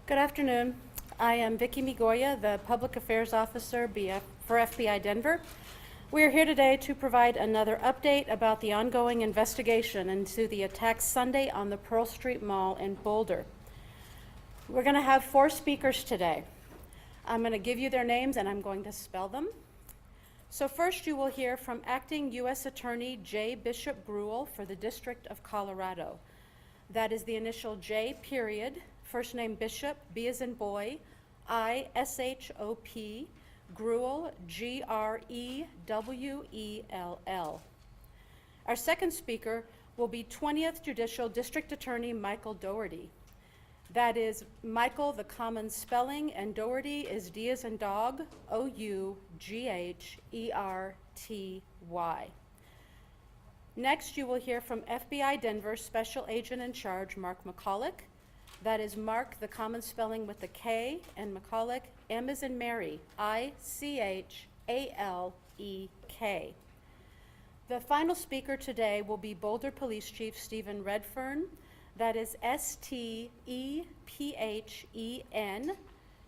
Good afternoon. I am Vicki Migoya, the Public Affairs Officer for FBI Denver. We are here today to provide another update about the ongoing investigation into the attacks Sunday on the Pearl Street Mall in Boulder. We're going to have 4 speakers today. I'm going to give you their names and I'm going to spell them. So first you will hear from Acting U.S. Attorney J. Bishop Greuel for the District of Colorado. That is the initial J period, first name Bishop, B as in boy, I-S-H-O-P, Greuel, G-R-E-W-E-L-L. Our second speaker will be 20th Judicial District Attorney Michael Dougherty. That is Michael, the common spelling, and Dougherty is D as in dog, O-U-G-H-E-R-T-Y. Next, you will hear from FBI Denver Special Agent in Charge, Mark McCulloch. That is Mark, the common spelling with the K, and McCulloch, M as in Mary, I-C-H-A-L-E-K. The final speaker today will be Boulder Police Chief Stephen Redfern. That is S-T-E-P-H-E-N,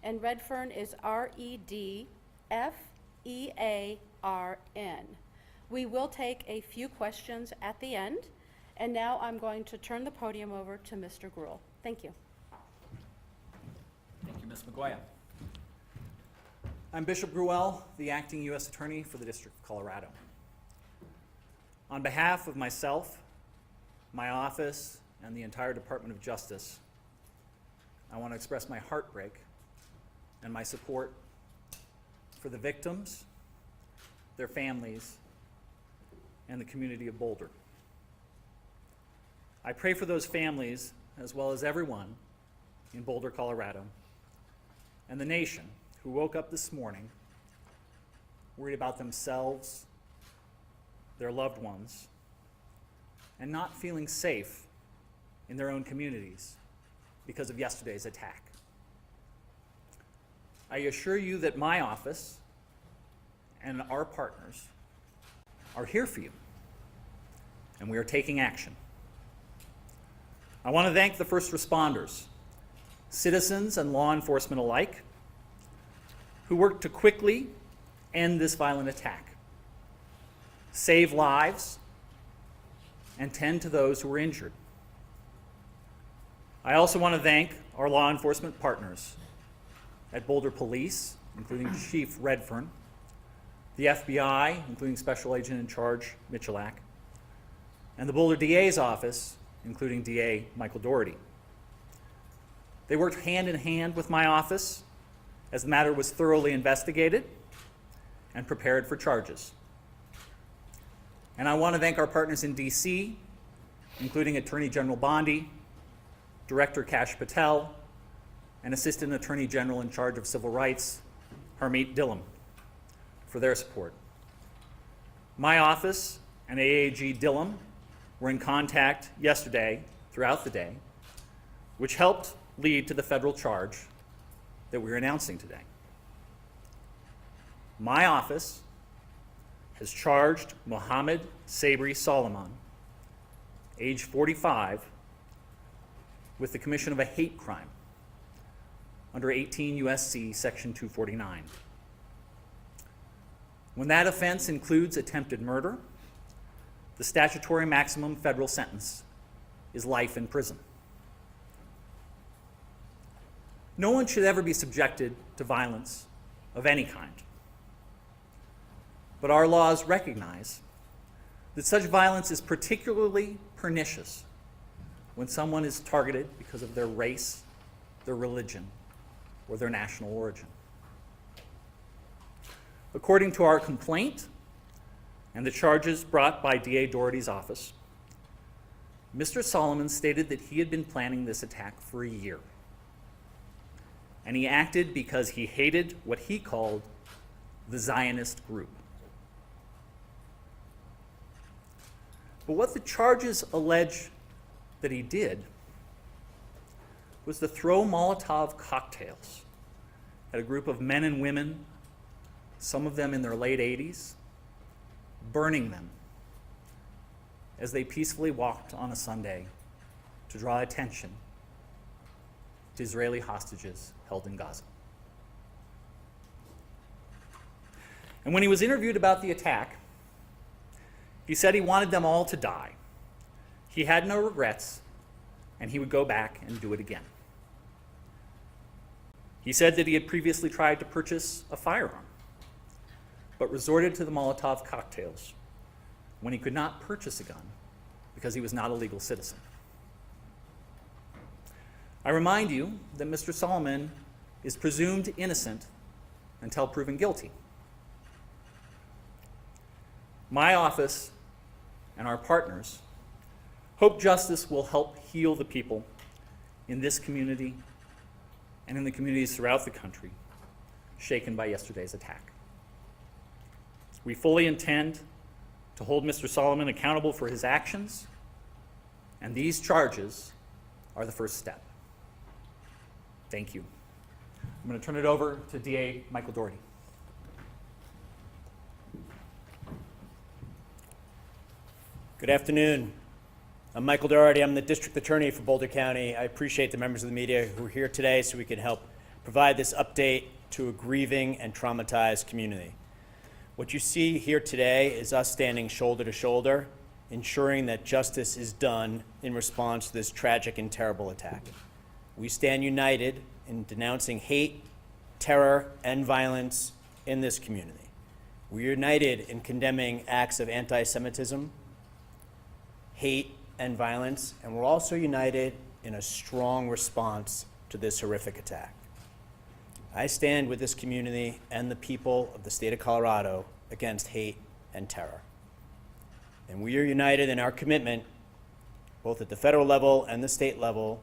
and Redfern is R-E-D-F-E-A-R-N. We will take a few questions at the end, and now I'm going to turn the podium over to Mr. Greuel. Thank you. Thank you, Ms. Migoya. I'm Bishop Greuel, the Acting U.S. Attorney for the District of Colorado. On behalf of myself, my office, and the entire Department of Justice, I want to express my heartbreak and my support for the victims, their families, and the community of Boulder. I pray for those families, as well as everyone in Boulder, Colorado, and the nation who woke up this morning worried about themselves, their loved ones, and not feeling safe in their own communities because of yesterday's attack. I assure you that my office and our partners are here for you, and we are taking action. I want to thank the first responders, citizens and law enforcement alike, who worked to quickly end this violent attack, save lives, and tend to those who were injured. I also want to thank our law enforcement partners at Boulder Police, including Chief Redfern, the FBI, including Special Agent in Charge Michalak, and the Boulder DA's office, including DA Michael Dougherty. They worked hand in hand with my office as the matter was thoroughly investigated and prepared for charges. And I want to thank our partners in DC, including Attorney General Bondi, Director Kash Patel, and Assistant Attorney General in charge of Civil Rights, Harmeet Dhillon, for their support. My office and AAG Dhillon were in contact yesterday throughout the day, which helped lead to the federal charge that we're announcing today. My office has charged Mohammed Sabri Solomon, age 45, with the commission of a hate crime under 18 U.S.C. Section 249. When that offense includes attempted murder, the statutory maximum federal sentence is life in prison. No one should ever be subjected to violence of any kind. But our laws recognize that such violence is particularly pernicious when someone is targeted because of their race, their religion, or their national origin. According to our complaint and the charges brought by DA Dougherty's office, Mr. Solomon stated that he had been planning this attack for a year. And he acted because he hated what he called the Zionist group. But what the charges allege that he did was to throw Molotov cocktails at a group of men and women, some of them in their late 80s, burning them as they peacefully walked on a Sunday to draw attention to Israeli hostages held in Gaza. And when he was interviewed about the attack, he said he wanted them all to die. He had no regrets, and he would go back and do it again. He said that he had previously tried to purchase a firearm, but resorted to the Molotov cocktails when he could not purchase a gun because he was not a legal citizen. I remind you that Mr. Solomon is presumed innocent until proven guilty. My office and our partners hope justice will help heal the people in this community and in the communities throughout the country shaken by yesterday's attack. We fully intend to hold Mr. Solomon accountable for his actions, and these charges are the first step. Thank you. I'm going to turn it over to DA Michael Doherty. Good afternoon. I'm Michael Doherty. I'm the District Attorney for Boulder County. I appreciate the members of the media who are here today so we can help provide this update to a grieving and traumatized community. What you see here today is us standing shoulder to shoulder, ensuring that justice is done in response to this tragic and terrible attack. We stand united in denouncing hate, terror, and violence in this community. We're united in condemning acts of anti-Semitism, hate, and violence, and we're also united in a strong response to this horrific attack. I stand with this community and the people of the state of Colorado against hate and terror. And we are united in our commitment, both at the federal level and the state level,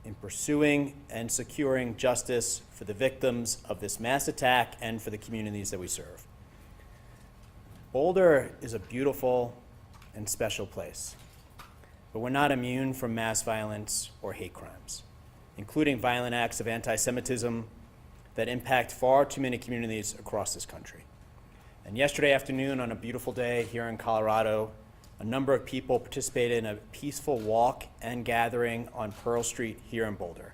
in pursuing and securing justice for the victims of this mass attack and for the communities that we serve. Boulder is a beautiful and special place, but we're not immune from mass violence or hate crimes, including violent acts of anti-Semitism that impact far too many communities across this country. And yesterday afternoon, on a beautiful day here in Colorado, a number of people participated in a peaceful walk and gathering on Pearl Street here in Boulder.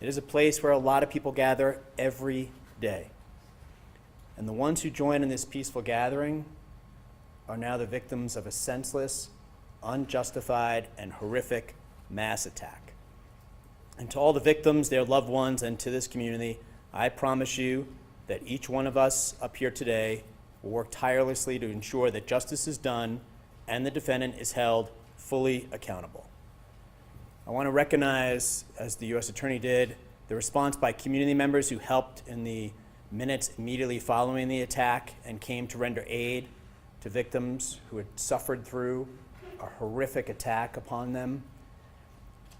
It is a place where a lot of people gather every day. And the ones who join in this peaceful gathering are now the victims of a senseless, unjustified, and horrific mass attack. And to all the victims, their loved ones, and to this community, I promise you that each one of us up here today will work tirelessly to ensure that justice is done and the defendant is held fully accountable. I want to recognize, as the U.S. Attorney did, the response by community members who helped in the minutes immediately following the attack and came to render aid to victims who had suffered through a horrific attack upon them.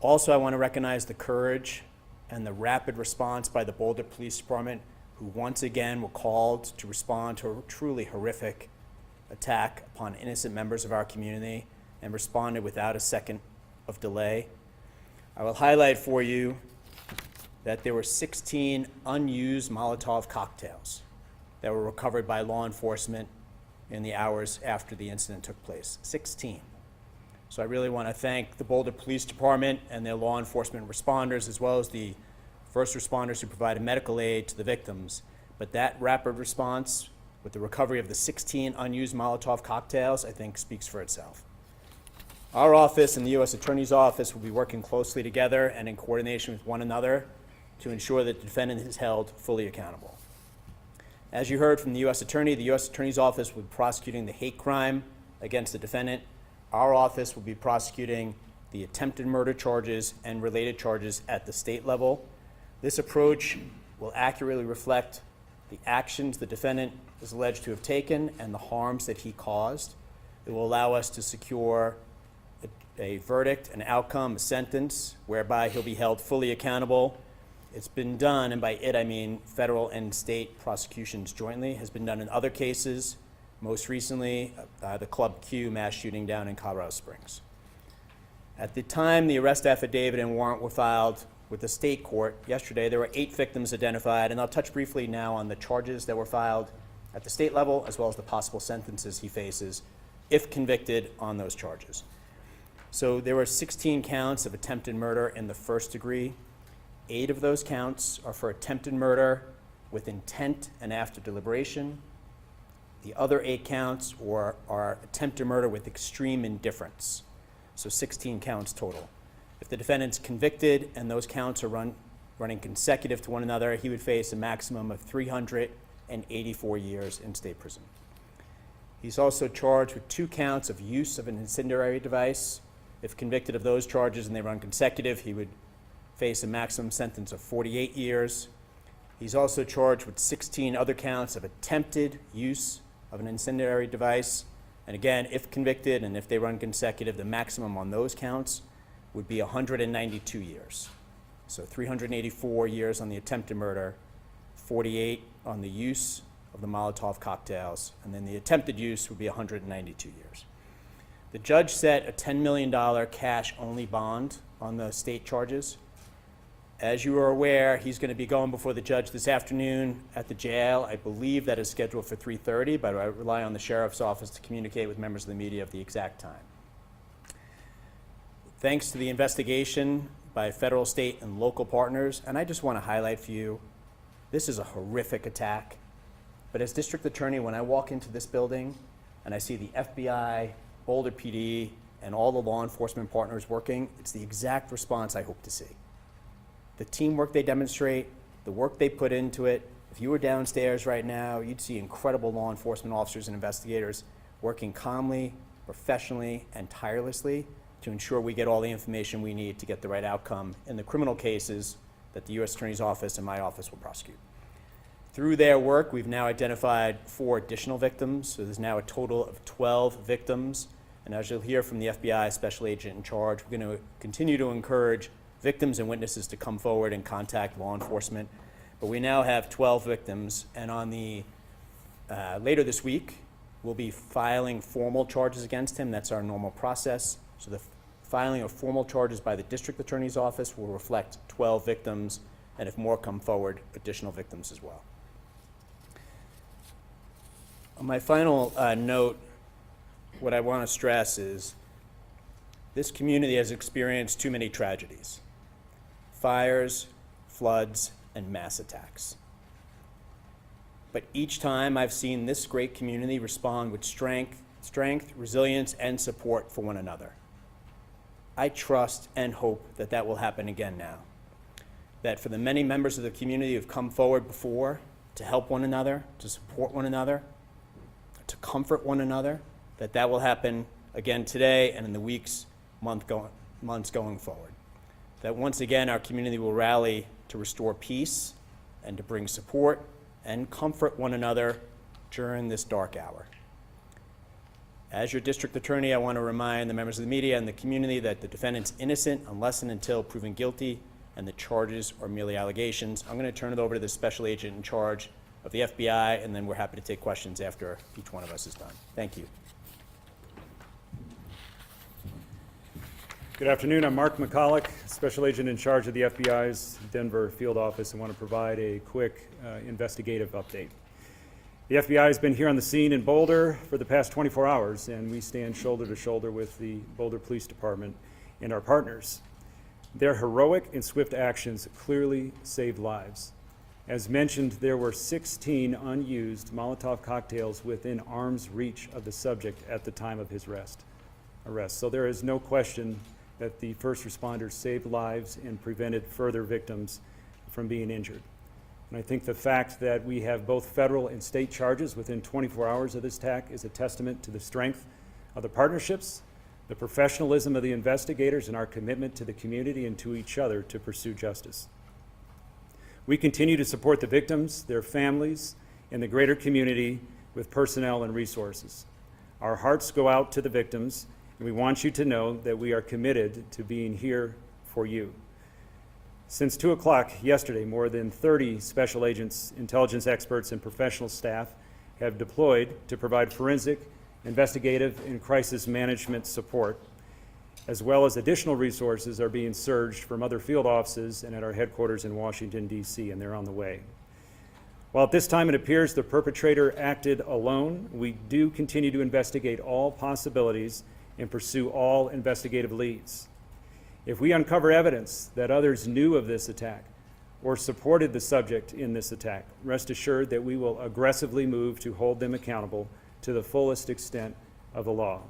Also, I want to recognize the courage and the rapid response by the Boulder Police Department, who once again were called to respond to a truly horrific attack upon innocent members of our community and responded without a second of delay. I will highlight for you that there were 16 unused Molotov cocktails that were recovered by law enforcement in the hours after the incident took place. 16. So I really want to thank the Boulder Police Department and their law enforcement responders, as well as the first responders who provided medical aid to the victims. But that rapid response with the recovery of the 16 unused Molotov cocktails, I think speaks for itself. Our office and the U.S. Attorney's Office will be working closely together and in coordination with one another to ensure that the defendant is held fully accountable. As you heard from the U.S. Attorney, the U.S. Attorney's Office will be prosecuting the hate crime against the defendant. Our office will be prosecuting the attempted murder charges and related charges at the state level. This approach will accurately reflect the actions the defendant is alleged to have taken and the harms that he caused. It will allow us to secure a verdict, an outcome, a sentence, whereby he'll be held fully accountable. It's been done, and by it I mean federal and state prosecutions jointly, has been done in other cases, most recently the Club Q mass shooting down in Colorado Springs. At the time the arrest affidavit and warrant were filed with the state court yesterday, there were 8 victims identified, and I'll touch briefly now on the charges that were filed at the state level, as well as the possible sentences he faces if convicted on those charges. So there were 16 counts of attempted murder in the first degree, 8 of those counts are for attempted murder with intent and after deliberation. The other 8 counts are attempted murder with extreme indifference, so 16 counts total. If the defendant's convicted and those counts are running consecutive to one another, he would face a maximum of 384 years in state prison. He's also charged with 2 counts of use of an incendiary device. If convicted of those charges and they run consecutive, he would face a maximum sentence of 48 years. He's also charged with 16 other counts of attempted use of an incendiary device. And again, if convicted and if they run consecutive, the maximum on those counts would be 192 years. So 384 years on the attempted murder, 48 on the use of the Molotov cocktails, and then the attempted use would be 192 years. The judge set a $10 million cash-only bond on the state charges. As you are aware, he's going to be going before the judge this afternoon at the jail. I believe that is scheduled for 3:30, but I rely on the sheriff's office to communicate with members of the media of the exact time. Thanks to the investigation by federal, state, and local partners, and I just want to highlight for you, this is a horrific attack. But as district attorney, when I walk into this building and I see the FBI, Boulder PD, and all the law enforcement partners working, it's the exact response I hope to see. The teamwork they demonstrate, the work they put into it. If you were downstairs right now, you'd see incredible law enforcement officers and investigators working calmly, professionally, and tirelessly to ensure we get all the information we need to get the right outcome in the criminal cases that the U.S. Attorney's Office and my office will prosecute. Through their work, we've now identified 4 additional victims, so there's now a total of 12 victims. And as you'll hear from the FBI special agent in charge, we're going to continue to encourage victims and witnesses to come forward and contact law enforcement. But we now have 12 victims, and on the later this week, we'll be filing formal charges against him. That's our normal process. So the filing of formal charges by the district attorney's office will reflect 12 victims, and if more come forward, additional victims as well. On my final note, what I want to stress is this community has experienced too many tragedies: fires, floods, and mass attacks. But each time I've seen this great community respond with strength, resilience, and support for one another. I trust and hope that that will happen again now. That for the many members of the community who've come forward before to help one another, to support one another, to comfort one another, that will happen again today and in the weeks, months going forward. That once again our community will rally to restore peace and to bring support and comfort one another during this dark hour. As your district attorney, I want to remind the members of the media and the community that the defendant's innocent unless and until proven guilty, and the charges are merely allegations. I'm going to turn it over to the special agent in charge of the FBI, and then we're happy to take questions after each one of us is done. Thank you. Good afternoon. I'm Mark McCulloch, Special Agent in charge of the FBI's Denver field office, and want to provide a quick investigative update. The FBI has been here on the scene in Boulder for the past 24 hours, and we stand shoulder to shoulder with the Boulder Police Department and our partners. Their heroic and swift actions clearly saved lives. As mentioned, there were 16 unused Molotov cocktails within arm's reach of the subject at the time of his arrest. So there is no question that the first responders saved lives and prevented further victims from being injured. And I think the fact that we have both federal and state charges within 24 hours of this attack is a testament to the strength of the partnerships, the professionalism of the investigators, and our commitment to the community and to each other to pursue justice. We continue to support the victims, their families, and the greater community with personnel and resources. Our hearts go out to the victims, and we want you to know that we are committed to being here for you. Since 2 o'clock yesterday, more than 30 special agents, intelligence experts, and professional staff have deployed to provide forensic, investigative, and crisis management support, as well as additional resources are being surged from other field offices and at our headquarters in Washington, D.C., and they're on the way. While at this time it appears the perpetrator acted alone, we do continue to investigate all possibilities and pursue all investigative leads. If we uncover evidence that others knew of this attack, or supported the subject in this attack, rest assured that we will aggressively move to hold them accountable to the fullest extent of the law.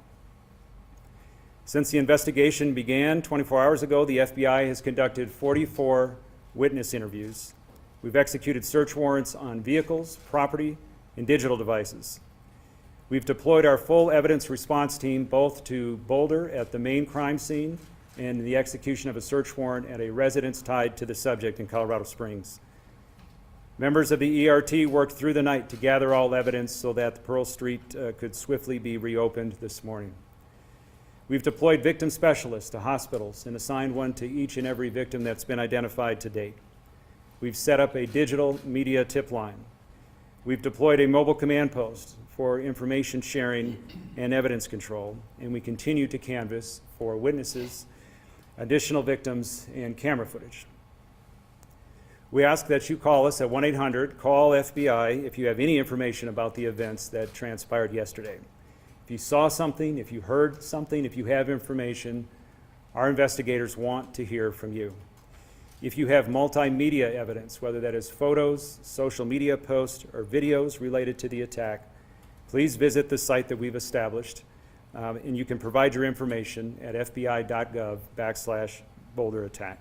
Since the investigation began 24 hours ago, the FBI has conducted 44 witness interviews. We've executed search warrants on vehicles, property, and digital devices. We've deployed our full evidence response team both to Boulder at the main crime scene and the execution of a search warrant at a residence tied to the subject in Colorado Springs. Members of the ERT worked through the night to gather all evidence so that the Pearl Street could swiftly be reopened this morning. We've deployed victim specialists to hospitals and assigned one to each and every victim that's been identified to date. We've set up a digital media tip line. We've deployed a mobile command post for information sharing and evidence control, and we continue to canvass for witnesses, additional victims, and camera footage. We ask that you call us at 1-800-CALL-FBI if you have any information about the events that transpired yesterday. If you saw something, if you heard something, if you have information, our investigators want to hear from you. If you have multimedia evidence, whether that is photos, social media posts, or videos related to the attack, please visit the site that we've established, and you can provide your information at fbi.gov/Boulder attack.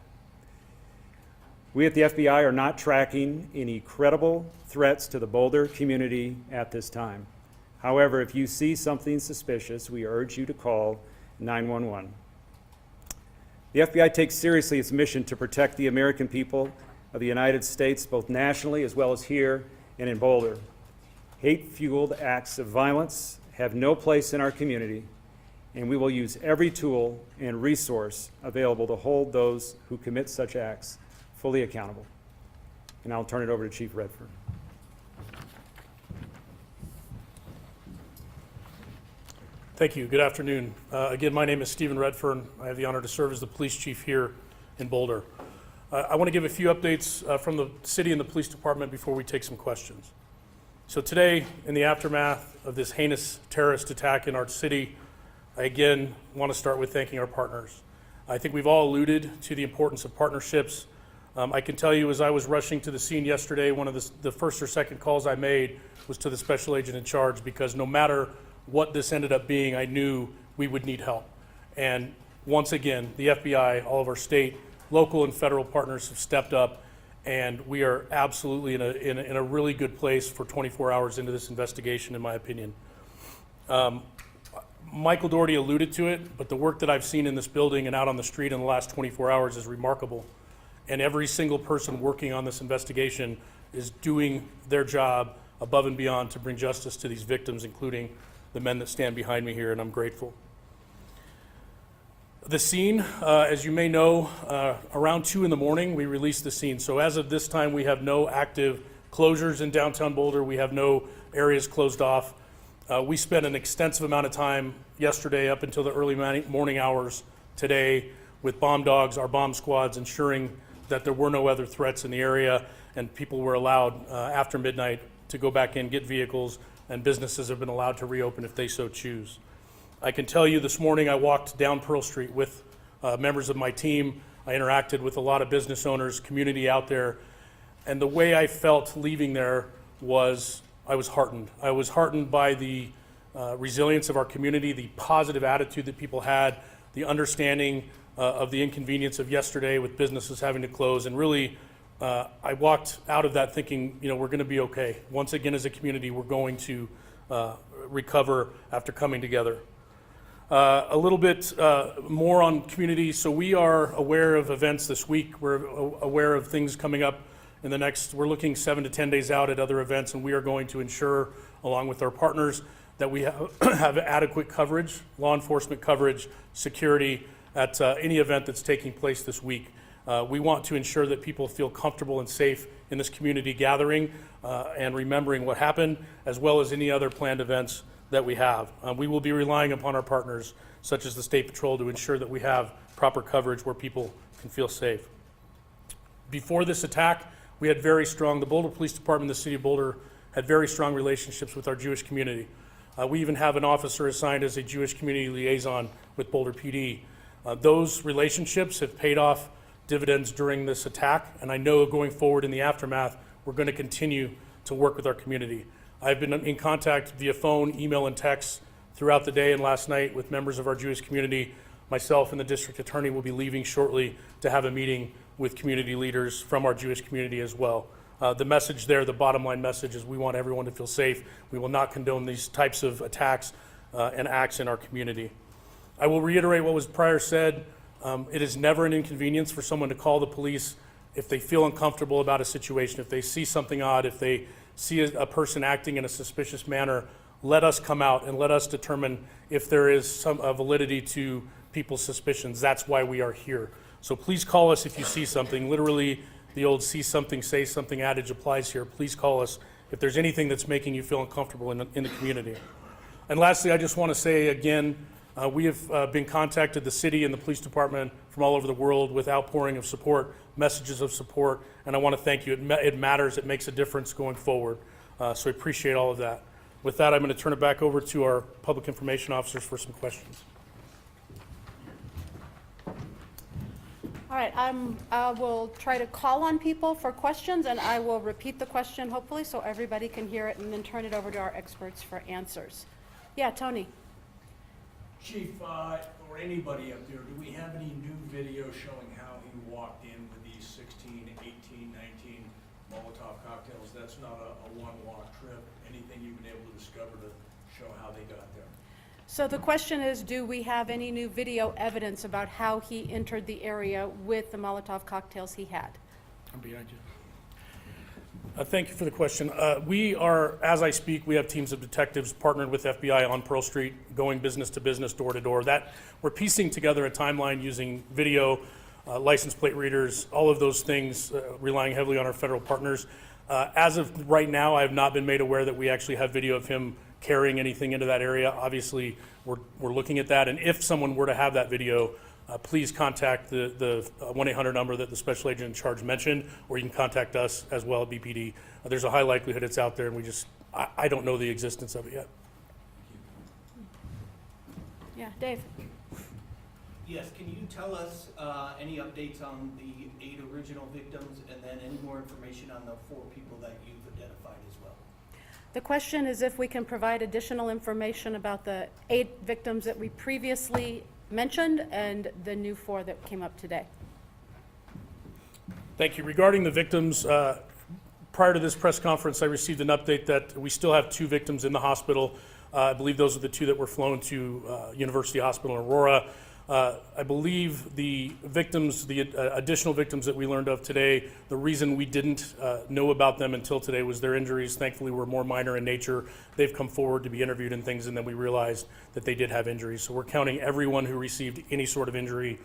We at the FBI are not tracking any credible threats to the Boulder community at this time. However, if you see something suspicious, we urge you to call 911. The FBI takes seriously its mission to protect the American people of the United States, both nationally as well as here and in Boulder. Hate-fueled acts of violence have no place in our community, and we will use every tool and resource available to hold those who commit such acts fully accountable. And I'll turn it over to Chief Redfern. Thank you. Good afternoon. Again, my name is Stephen Redfern. I have the honor to serve as the police chief here in Boulder. I want to give a few updates from the city and the police department before we take some questions. So today, in the aftermath of this heinous terrorist attack in our city, I again want to start with thanking our partners. I think we've all alluded to the importance of partnerships. I can tell you, as I was rushing to the scene yesterday, one of the first or second calls I made was to the special agent in charge, because no matter what this ended up being, I knew we would need help. And once again, the FBI, all of our state, local, and federal partners have stepped up, and we are absolutely in a really good place for 24 hours into this investigation, in my opinion. Michael Doherty alluded to it, but the work that I've seen in this building and out on the street in the last 24 hours is remarkable. And every single person working on this investigation is doing their job above and beyond to bring justice to these victims, including the men that stand behind me here, and I'm grateful. The scene, as you may know, around 2 in the morning, we released the scene. So as of this time, we have no active closures in downtown Boulder. We have no areas closed off. We spent an extensive amount of time yesterday up until the early morning hours today with bomb dogs, our bomb squads, ensuring that there were no other threats in the area, and people were allowed after midnight to go back in, get vehicles, and businesses have been allowed to reopen if they so choose. I can tell you this morning I walked down Pearl Street with members of my team. I interacted with a lot of business owners, community out there, and the way I felt leaving there was I was heartened. I was heartened by the resilience of our community, the positive attitude that people had, the understanding of the inconvenience of yesterday with businesses having to close, and really I walked out of that thinking, we're going to be okay. Once again, as a community, we're going to recover after coming together. A little bit more on community. So we are aware of events this week. We're aware of things coming up in the next, we're looking 7 to 10 days out at other events, and we are going to ensure, along with our partners, that we have adequate coverage, law enforcement coverage, security at any event that's taking place this week. We want to ensure that people feel comfortable and safe in this community gathering and remembering what happened, as well as any other planned events that we have. We will be relying upon our partners, such as the State Patrol, to ensure that we have proper coverage where people can feel safe. Before this attack, we had the Boulder Police Department, the City of Boulder, had very strong relationships with our Jewish community. We even have an officer assigned as a Jewish community liaison with Boulder PD. Those relationships have paid off dividends during this attack, and I know going forward in the aftermath, we're going to continue to work with our community. I've been in contact via phone, email, and text throughout the day and last night with members of our Jewish community. Myself and the district attorney will be leaving shortly to have a meeting with community leaders from our Jewish community as well. The message there, the bottom line message, is we want everyone to feel safe. We will not condone these types of attacks and acts in our community. I will reiterate what was prior said. It is never an inconvenience for someone to call the police if they feel uncomfortable about a situation, if they see something odd, if they see a person acting in a suspicious manner. Let us come out and let us determine if there is some validity to people's suspicions. That's why we are here. So please call us if you see something. Literally, the old see something, say something adage applies here. Please call us if there's anything that's making you feel uncomfortable in the community. And lastly, I just want to say again, we have been contacted, the city and the police department from all over the world with outpouring of support, messages of support, and I want to thank you. It matters, it makes a difference going forward. So I appreciate all of that. With that, I'm going to turn it back over to our public information officers for some questions. All right, I will try to call on people for questions, and I will repeat the question, hopefully, so everybody can hear it, and then turn it over to our experts for answers. Yeah, Tony? Chief, or anybody up there, do we have any new video showing how he walked in with these 16, 18, 19 Molotov cocktails? That's not a one-walk trip. Anything you've been able to discover to show how they got there? So the question is, do we have any new video evidence about how he entered the area with the Molotov cocktails he had? I'm behind you. Thank you for the question. We are, as I speak, we have teams of detectives partnered with FBI on Pearl Street, going business to business, door to door. That we're piecing together a timeline using video, license plate readers, all of those things, relying heavily on our federal partners. As of right now, I have not been made aware that we actually have video of him carrying anything into that area. Obviously, we're looking at that, and if someone were to have that video, please contact the 1-800 number that the special agent in charge mentioned, or you can contact us as well at BPD. There's a high likelihood it's out there, and I don't know the existence of it yet. Yeah, Dave? Yes, can you tell us any updates on the 8 original victims, and then any more information on the 4 people that you've identified as well? The question is if we can provide additional information about the 8 victims that we previously mentioned and the new 4 that came up today. Thank you. Regarding the victims, prior to this press conference, I received an update that we still have 2 victims in the hospital. I believe those are the 2 that were flown to University Hospital in Aurora. I believe the victims, the additional victims that we learned of today, the reason we didn't know about them until today was their injuries, thankfully, were more minor in nature. They've come forward to be interviewed and things, and then we realized that they did have injuries. So we're counting everyone who received any sort of injury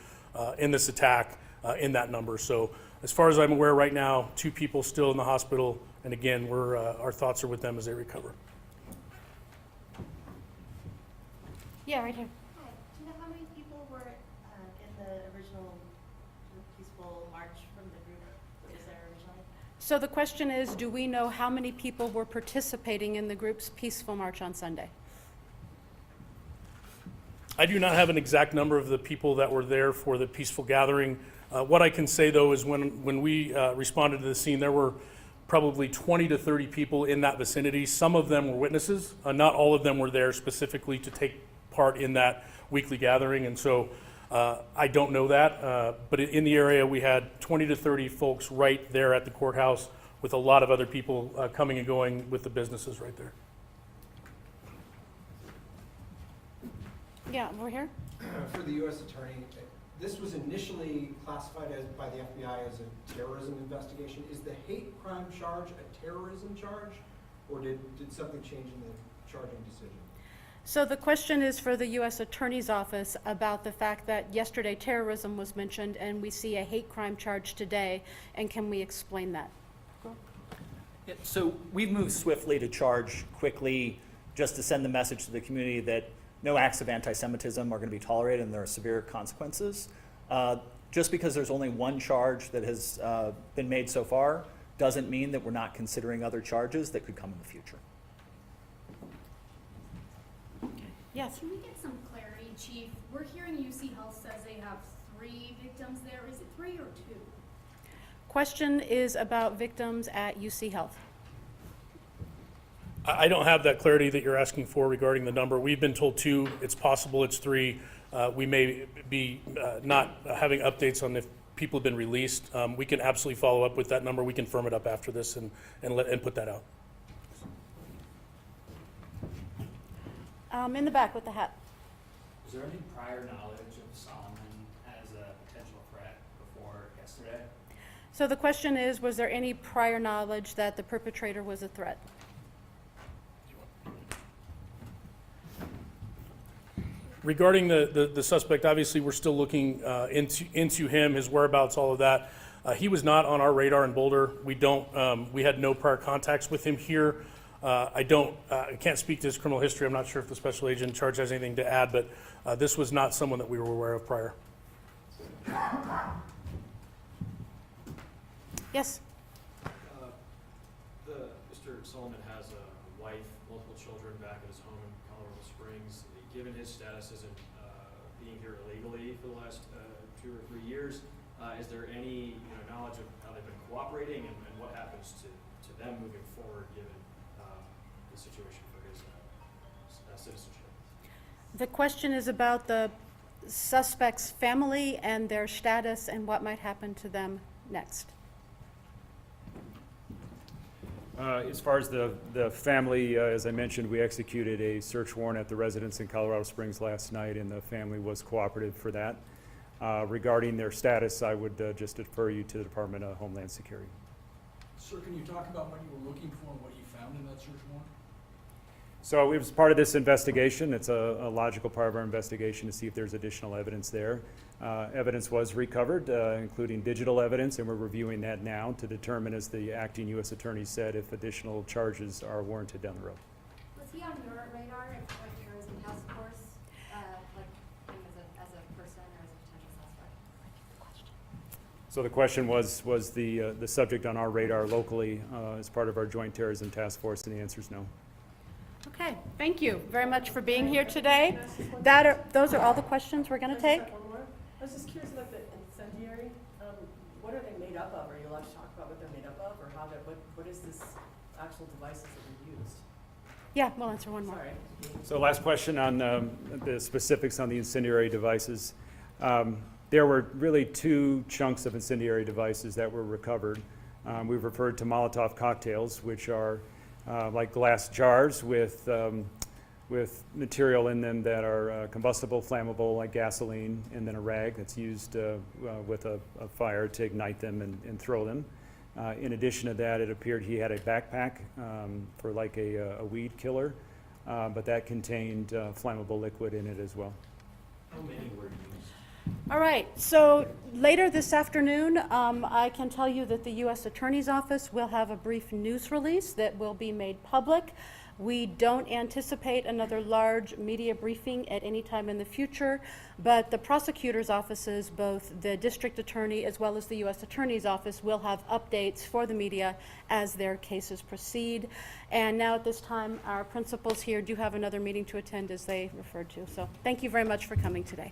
in this attack in that number. So as far as I'm aware right now, 2 people still in the hospital, and again, our thoughts are with them as they recover. Yeah, right here. Hi, do you know how many people were in the original peaceful march from the group that was there originally? So the question is, do we know how many people were participating in the group's peaceful march on Sunday? I do not have an exact number of the people that were there for the peaceful gathering. What I can say, though, is when we responded to the scene, there were probably 20 to 30 people in that vicinity. Some of them were witnesses. Not all of them were there specifically to take part in that weekly gathering, and so I don't know that. But in the area, we had 20 to 30 folks right there at the courthouse with a lot of other people coming and going with the businesses right there. Yeah, over here. For the U.S. Attorney, this was initially classified by the FBI as a terrorism investigation. Is the hate crime charge a terrorism charge, or did something change in the charging decision? So the question is for the U.S. Attorney's Office about the fact that yesterday terrorism was mentioned and we see a hate crime charge today, and can we explain that? Yeah, so we've moved swiftly to charge quickly, just to send the message to the community that no acts of anti-Semitism are going to be tolerated and there are severe consequences. Just because there's only one charge that has been made so far doesn't mean that we're not considering other charges that could come in the future. Yes. Can we get some clarity, Chief? We're hearing UC Health says they have 3 victims there? Is it 3 or 2? Question is about victims at UC Health. I don't have that clarity that you're asking for regarding the number. We've been told 2. It's possible it's 3. We may be not having updates on if people have been released. We can absolutely follow up with that number. We can firm it up after this and put that out. In the back with the hat. Was there any prior knowledge of Solomon as a potential threat before yesterday? So the question is, was there any prior knowledge that the perpetrator was a threat? Regarding the suspect, obviously, we're still looking into him, his whereabouts, all of that. He was not on our radar in Boulder. We had no prior contacts with him here. I can't speak to his criminal history. I'm not sure if the special agent in charge has anything to add, but this was not someone that we were aware of prior. Yes? Mr. Solomon has a wife, multiple children back at his home in Colorado Springs. Given his status as being here illegally for the last 2 or 3 years, is there any knowledge of how they've been cooperating and what happens to them moving forward given the situation for his citizenship? The question is about the suspect's family and their status and what might happen to them next. As far as the family, as I mentioned, we executed a search warrant at the residence in Colorado Springs last night, and the family was cooperative for that. Regarding their status, I would just defer you to the Department of Homeland Security. Sir, can you talk about what you were looking for and what you found in that search warrant? So it was part of this investigation. It's a logical part of our investigation to see if there's additional evidence there. Evidence was recovered, including digital evidence, and we're reviewing that now to determine, as the acting U.S. Attorney said, if additional charges are warranted down the road. Was he on your radar as a terrorism task force, like as a person or as a potential suspect? So the question was the subject on our radar locally as part of our joint terrorism task force, and the answer is no. Okay, thank you very much for being here today. Those are all the questions we're going to take. One more. I was just curious about the incendiary. What are they made up of? Are you allowed to talk about what they're made up of, or what is this actual devices that were used? Yeah, we'll answer one more. Sorry. So last question on the specifics on the incendiary devices. There were really 2 chunks of incendiary devices that were recovered. We've referred to Molotov cocktails, which are like glass jars with material in them that are combustible, flammable, like gasoline, and then a rag that's used with a fire to ignite them and throw them. In addition to that, it appeared he had a backpack for like a weed killer, but that contained flammable liquid in it as well. How many were used? All right, so later this afternoon, I can tell you that the U.S. Attorney's Office will have a brief news release that will be made public. We don't anticipate another large media briefing at any time in the future, but the prosecutor's offices, both the district attorney as well as the U.S. Attorney's Office, will have updates for the media as their cases proceed. And now at this time, our principals here do have another meeting to attend, as they referred to. So thank you very much for coming today.